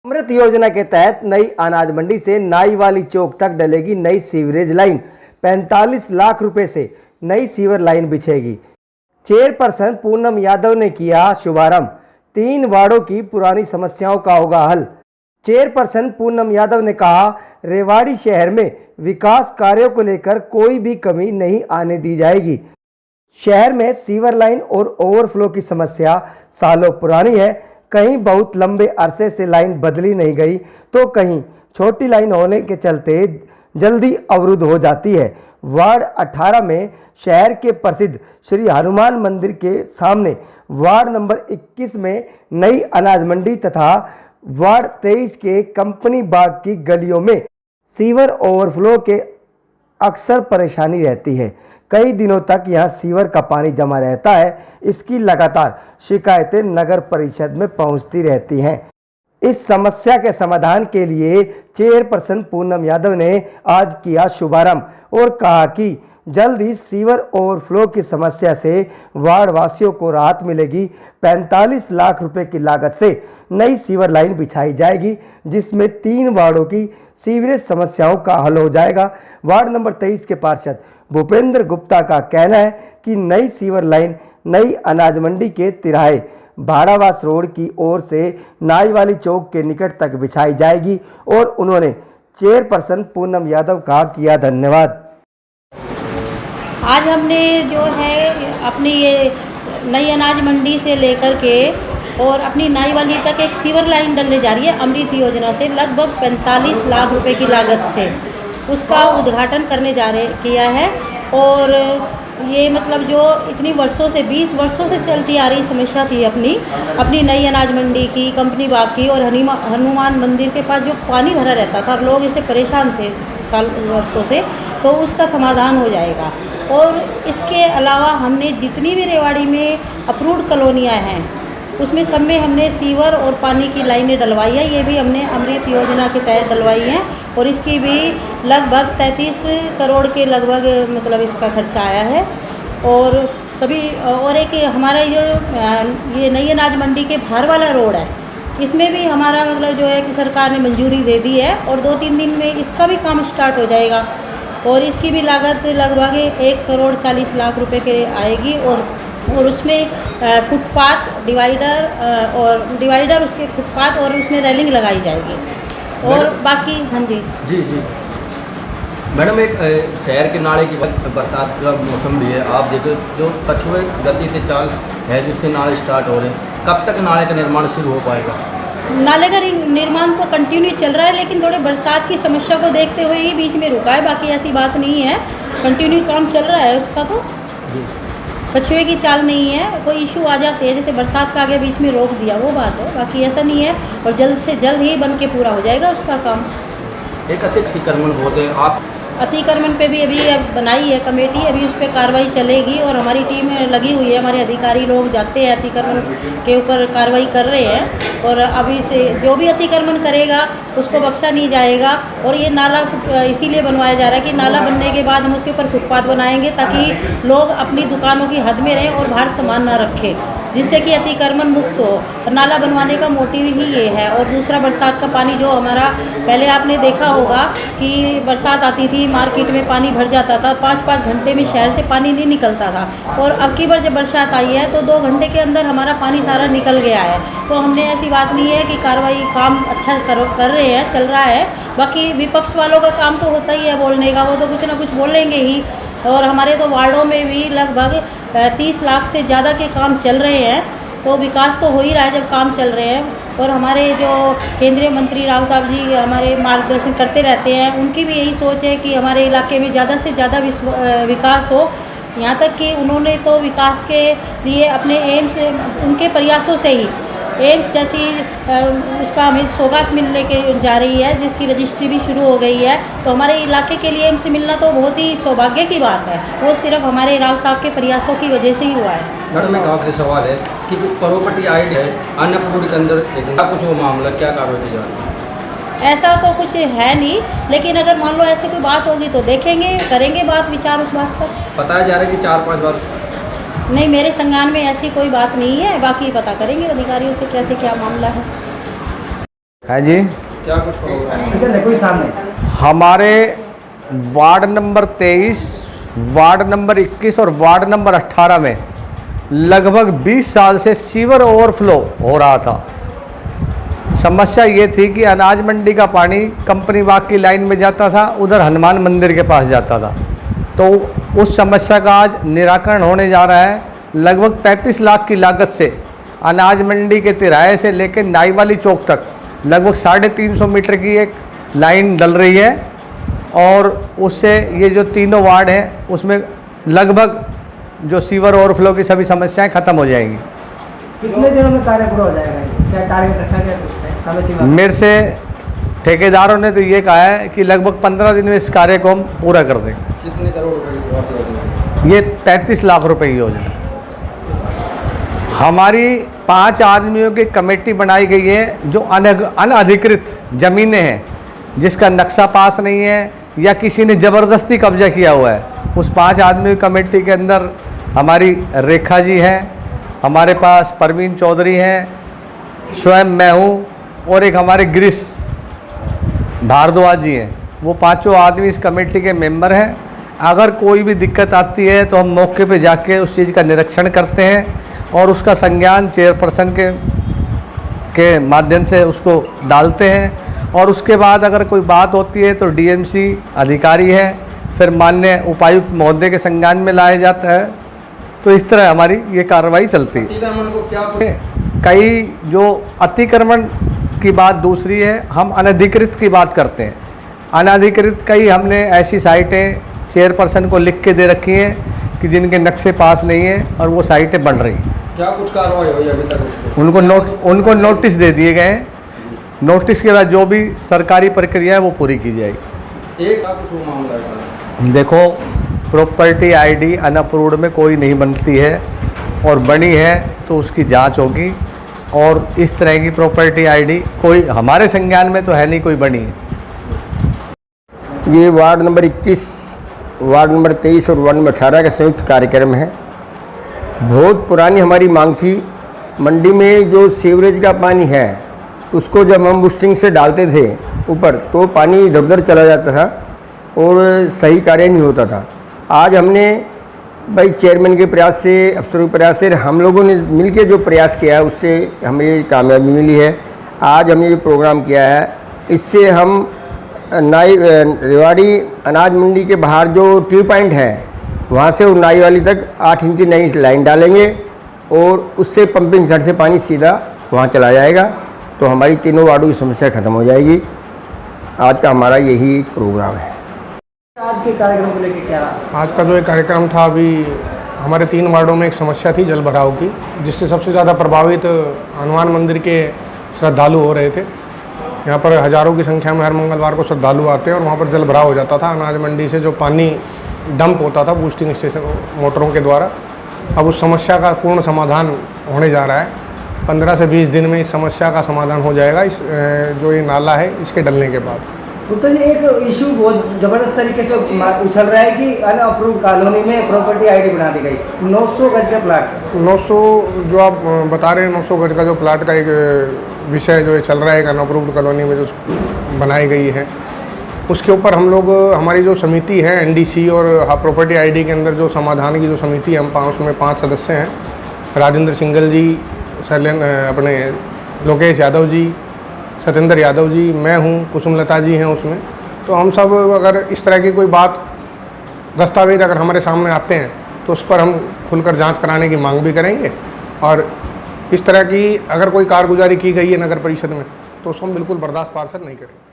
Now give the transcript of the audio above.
अमृत योजना के तहत नई अनाज मंडी से नाईवाली चौक तक डलेगी नई सीवरेज लाइन। 45 लाख रुपए से नई सीवर लाइन बिछेगी। चेयरपर्सन पूनम यादव ने किया शुभारंभ। 3 वार्डों की पुरानी समस्याओं का होगा हल। चेयरपर्सन पूनम यादव ने कहा, रेवाड़ी शहर में विकास कार्यों को लेकर कोई भी कमी नहीं आने दी जाएगी। शहर में सीवर लाइन और ओवरफ्लो की समस्या सालों पुरानी है। कहीं बहुत लंबे अरसे से लाइन बदली नहीं गई तो कहीं छोटी लाइन होने के चलते जल्दी अवरुद्ध हो जाती है। वार्ड 18 में शहर के प्रसिद्ध श्री हनुमान मंदिर के सामने, वार्ड नंबर 21 में नई अनाज मंडी तथा वार्ड 23 के कंपनी बाग की गलियों में सीवर ओवरफ्लो के अक्सर परेशानी रहती है। कई दिनों तक यहां सीवर का पानी जमा रहता है। इसकी लगातार शिकायतें नगर परिषद में पहुंचती रहती हैं। इस समस्या के समाधान के लिए चेयरपर्सन पूनम यादव ने आज किया शुभारंभ और कहा कि जल्द ही सीवर ओवरफ्लो की समस्या से वार्ड वासियों को राहत मिलेगी। 45 लाख रुपए की लागत से नई सीवर लाइन बिछाई जाएगी, जिसमें 3 वार्डों की सीवरेज समस्याओं का हल हो जाएगा। वार्ड नंबर 23 के पार्षद भूपेंद्र गुप्ता का कहना है कि नई सीवर लाइन नई अनाज मंडी के तिराहे भाड़ावास रोड की ओर से नाईवाली चौक के निकट तक बिछाई जाएगी और उन्होंने चेयरपर्सन पूनम यादव का किया धन्यवाद। आज हमने जो है अपनी ये नई अनाज मंडी से लेकर के और अपनी नाईवाली तक एक सीवर लाइन डलने जा रही है अमृत योजना से, लगभग 45 लाख रुपए की लागत से उसका उद्घाटन करने किया है। और ये मतलब जो इतनी वर्षों से 20 वर्षों से चलती आ रही समस्या थी अपनी नई अनाज मंडी की, कंपनी बाग की और हनुमान मंदिर के पास जो पानी भरा रहता था, लोग इससे परेशान थे वर्षों से, तो उसका समाधान हो जाएगा। और इसके अलावा हमने जितनी भी रेवाड़ी में अप्रूव्ड कॉलोनियाँ हैं उसमें सब में हमने सीवर और पानी की लाइनें डलवाई है। ये भी हमने अमृत योजना के तहत डलवाई हैं और इसकी भी लगभग 33 करोड़ के लगभग मतलब इसका खर्चा आया है। और सभी और एक हमारा ये नई अनाज मंडी के बाहर वाला रोड है, इसमें भी हमारा मतलब जो है कि सरकार ने मंजूरी दे दी है और 2-3 दिन में इसका भी काम स्टार्ट हो जाएगा। और इसकी भी लागत लगभग 1 करोड़ 40 लाख रुपए के आएगी। और उसमें फुटपाथ डिवाइडर उसके फुटपाथ और उसमें रेलिंग लगाई जाएगी। और बाकी हाँ जी जी मैडम, एक शहर के नाले की बरसात का मौसम भी है, आप देखो जो कछुए गति से चाल है जिससे नाले स्टार्ट हो रहे हैं, कब तक नाले का निर्माण शुरू हो पाएगा? नाले का निर्माण तो कंटिन्यू चल रहा है, लेकिन थोड़े बरसात की समस्या को देखते हुए ही बीच में रुका है, बाकी ऐसी बात नहीं है, कंटिन्यू काम चल रहा है उसका। तो जी कछुए की चाल नहीं है, कोई इशू आ जाते हैं जैसे बरसात का आगे बीच में रोक दिया वो बात है, बाकी ऐसा नहीं है। और जल्द से जल्द ही बन के पूरा हो जाएगा उसका काम। एक अतिक्रमण होते हैं, आप अतिक्रमण पे भी अभी बनाई है कमेटी, अभी उस पर कार्रवाई चलेगी और हमारी टीम लगी हुई है, हमारे अधिकारी लोग जाते हैं अतिक्रमण के ऊपर कार्रवाई कर रहे हैं। और अभी से जो भी अतिक्रमण करेगा उसको बख्शा नहीं जाएगा। और ये नाला इसीलिए बनवाया जा रहा है कि नाला बनने के बाद हम उसके ऊपर फुटपाथ बनाएंगे ताकि लोग अपनी दुकानों की हद में रहें और बाहर सामान ना रखें, जिससे कि अतिक्रमण मुक्त हो। नाला बनवाने का मोटिव ही ये है। और दूसरा, बरसात का पानी जो हमारा पहले आपने देखा होगा कि बरसात आती थी, मार्केट में पानी भर जाता था, 5-5 घंटे में शहर से पानी नहीं निकलता था। और अब की बार जब बरसात आई है तो 2 घंटे के अंदर हमारा पानी सारा निकल गया है। तो हमने ऐसी बात नहीं है कि कार्रवाई काम अच्छा कर रहे हैं, चल रहा है। बाकी विपक्ष वालों का काम तो होता ही है बोलने का, वो तो कुछ ना कुछ बोलेंगे ही। और हमारे तो वार्डों में भी लगभग 30 लाख से ज़्यादा के काम चल रहे हैं, तो विकास तो हो ही रहा है जब काम चल रहे हैं। और हमारे जो केंद्रीय मंत्री राव साहब जी हमारे मार्गदर्शन करते रहते हैं, उनकी भी यही सोच है कि हमारे इलाके में ज़्यादा से ज़्यादा विकास हो। यहाँ तक कि उन्होंने तो विकास के लिए अपने एम्स, उनके प्रयासों से ही एम्स जैसी उसका हमें सौगात मिलने के जा रही है, जिसकी रजिस्ट्री भी शुरू हो गई है। तो हमारे इलाके के लिए एम्स मिलना तो बहुत ही सौभाग्य की बात है, वो सिर्फ हमारे राव साहब के प्रयासों की वजह से ही हुआ है। मैडम, एक आखिरी सवाल है कि प्रॉपर्टी आइड है अनअप्रूव्ड के अंदर कुछ वो मामला, क्या कार्रवाई की जा रही है? ऐसा तो कुछ है नहीं, लेकिन अगर मान लो ऐसी कोई बात होगी तो देखेंगे, करेंगे बात विचार उस बात पर। बताया जा रहा है कि 4-5 बार नहीं, मेरे संज्ञान में ऐसी कोई बात नहीं है, बाकी पता करेंगे अधिकारियों से कैसे क्या मामला है। है जी। क्या कुछ प्रोग्राम है? इधर देखो सामने। हमारे वार्ड नंबर 23, वार्ड नंबर 21 और वार्ड नंबर 18 में लगभग 20 साल से सीवर ओवरफ्लो हो रहा था। समस्या ये थी कि अनाज मंडी का पानी कंपनी बाग की लाइन में जाता था, उधर हनुमान मंदिर के पास जाता था। तो उस समस्या का आज निराकरण होने जा रहा है। लगभग 35 लाख की लागत से अनाज मंडी के तिराहे से लेकर नाई वाली चौक तक लगभग 350 मीटर की एक लाइन डल रही है और उससे ये जो तीनों वार्ड हैं उसमें लगभग जो सीवर ओवरफ्लो की सभी समस्याएं खत्म हो जाएंगी। कितने दिनों में कार्य पूरा हो जाएगा? क्या टारगेट रखा गया है समय सीमा? मेरे से ठेकेदारों ने तो ये कहा है कि लगभग 15 दिन में इस कार्य को हम पूरा कर दें। कितने करोड़ रुपए की बात है? ये 35 लाख रुपए की योजना। हमारी 5 आदमियों की कमेटी बनाई गई है जो अनधिकृत ज़मीनें हैं, जिसका नक्शा पास नहीं है या किसी ने ज़बरदस्ती कब्जा किया हुआ है। उस 5 आदमी की कमेटी के अंदर हमारी रेखा जी हैं, हमारे पास परवीन चौधरी हैं, स्वयं मैं हूँ और एक हमारे गिरीश भारद्वाज जी हैं। वो 5 आदमी इस कमेटी के मेंबर हैं। अगर कोई भी दिक्कत आती है तो हम मौके पे जाके उस चीज़ का निरीक्षण करते हैं और उसका संज्ञान चेयरपर्सन के माध्यम से उसको डालते हैं और उसके बाद अगर कोई बात होती है तो डीएमसी अधिकारी है, फिर माननीय उपायुक्त महोदय के संज्ञान में लाया जाता है। तो इस तरह हमारी ये कार्रवाई चलती है। अतिक्रमण को क्या कई जो अतिक्रमण की बात दूसरी है, हम अनधिकृत की बात करते हैं। अनधिकृत कई हमने ऐसी साइटें चेयरपर्सन को लिख के दे रखी हैं कि जिनके नक्शे पास नहीं हैं और वो साइटें बन रही हैं। क्या कुछ कार्रवाई हुई अभी तक उस पे? उनको नोटिस दे दिए गए हैं। नोटिस के बाद जो भी सरकारी प्रक्रिया है वो पूरी की जाएगी। एक क्या कुछ मामला है सर? देखो, प्रॉपर्टी आईडी अनअप्रूव्ड में कोई नहीं बनती है और बनी है तो उसकी जांच होगी और इस तरह की प्रॉपर्टी आईडी कोई हमारे संज्ञान में तो है नहीं कोई बनी है। ये वार्ड नंबर 21, वार्ड नंबर 23 और वार्ड नंबर 18 का संयुक्त कार्यक्रम है। बहुत पुरानी हमारी मांग थी, मंडी में जो सीवरेज का पानी है उसको जब हम बूस्टिंग से डालते थे ऊपर तो पानी इधर उधर चला जाता था और सही कार्य नहीं होता था। आज हमने भाई चेयरमैन के प्रयास से, अफसरों के प्रयास से, हम लोगों ने मिलकर जो प्रयास किया है उससे हमें ये कामयाबी मिली है। आज हमने ये प्रोग्राम किया है, इससे हम नाई रेवाड़ी अनाज मंडी के बाहर जो टी पॉइंट है वहाँ से नाई वाली तक 8 इंच नई लाइन डालेंगे और उससे पंपिंग सेट से पानी सीधा वहाँ चला जाएगा तो हमारी तीनों वार्डों की समस्या खत्म हो जाएगी। आज का हमारा यही प्रोग्राम है। आज के कार्यक्रम को लेकर क्या? आज का जो एक कार्यक्रम था, अभी हमारे 3 वार्डों में एक समस्या थी जल भराव की, जिससे सबसे ज़्यादा प्रभावित हनुमान मंदिर के श्रद्धालु हो रहे थे। यहाँ पर हज़ारों की संख्या में हर मंगलवार को श्रद्धालु आते हैं और वहाँ पर जल भराव हो जाता था। अनाज मंडी से जो पानी डंप होता था बूस्टिंग स्टेशन मोटरों के द्वारा, अब उस समस्या का पूर्ण समाधान होने जा रहा है। 15 से 20 दिन में इस समस्या का समाधान हो जाएगा, इस जो ये नाला है इसके डलने के बाद। गुप्ता जी, एक इशू बहुत ज़बरदस्त तरीके से उछल रहा है कि अनअप्रूव कॉलोनी में प्रॉपर्टी आईडी बना दी गई। 900 गज का प्लाट, 900 जो आप बता रहे हैं, 900 गज का जो प्लाट का एक विषय जो चल रहा है, एक अनअप्रूव्ड कॉलोनी में जो बनाई गई है, उसके ऊपर हम लोग, हमारी जो समिति है एनडीसी और प्रॉपर्टी आईडी के अंदर जो समाधान की जो समिति है, हम उसमें 5 सदस्य हैं। राजेंद्र सिंगल जी, अपने लोकेश यादव जी, सत्येंद्र यादव जी, मैं हूँ, कुसुमलता जी हैं उसमें। तो हम सब अगर इस तरह की कोई बात, दस्तावेज अगर हमारे सामने आते हैं तो उस पर हम खुलकर जांच कराने की मांग भी करेंगे और इस तरह की अगर कोई कारगुजारी की गई है नगर परिषद में तो उसको हम बिल्कुल बर्दाश्त पार्षद नहीं करेंगे।